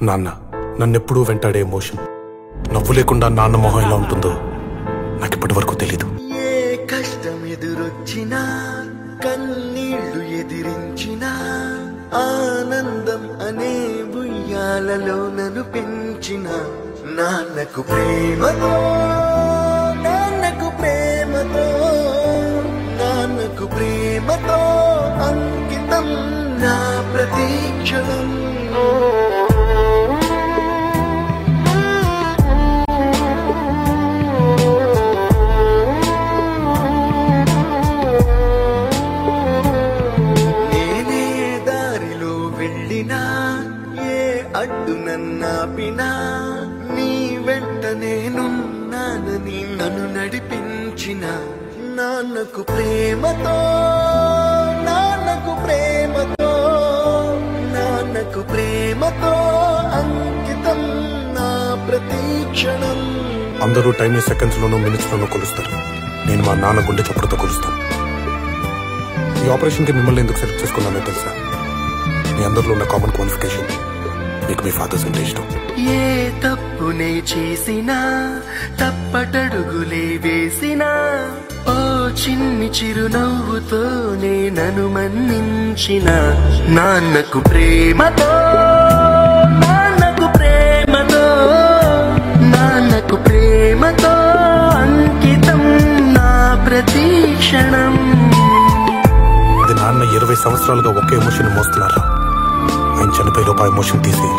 నాన్న నన్నెప్పుడూ వెంటాడే ఎమోషన్ నవ్వు లేకుండా నాన్న మొహం ఎలా ఉంటుందో నాకు ఇప్పటి వరకు తెలీదు. ఏ కష్టం ఎదురొచ్చినా కన్నీళ్లు ఎదిరించినా ఆనందం అనే ఉయ్యాలలో నన్ను పెంచిన నాన్నకు ప్రేమతో నాన్నకు ప్రేమతో నాన్నకు ప్రేమతో అంకితం నా ప్రతీక్షణం. ఏ అడ్డు నన్నాపినా నీ వెంట నేనున్నానని నన్ను నడిపించిన నాన్నకు ప్రేమతో నాన్నకు ప్రేమతో నాన్నకు ప్రేమతో అంకితం నా ప్రతీక్షణం. అందరూ టైం సెకండ్స్ లోనూ మినిట్స్ లోనూ కొలుస్తారు. నేను మా నాన్న గుండె చప్పుడుతో కొలుస్తాను. ఈ ఆపరేషన్ కి మిమ్మల్ని ఎందుకు సెలెక్ట్ చేసుకున్నానో తెలుసా? మీ అందరిలో ఉన్న కామన్ క్వాలిఫికేషన్ మీకు మీ ఫాదర్స్ అంటే ఇష్టం. ఏ తప్పునే చేసినా తప్పటడుగులే వేసినా ఓ చిన్ని చిరునవ్వుతోనే నన్ను మన్నించిన నాన్నకు ప్రేమతో నాన్నకు ప్రేమతో నాన్నకు ప్రేమతో అంకితం నా ప్రతీక్షణం. అది నాన్న 20 సంవత్సరాలుగా ఒకే ఎమోషన్ మోస్తున్నారా? ఆయన చనిపోయి రూపాయి ఎమోషన్ తీసి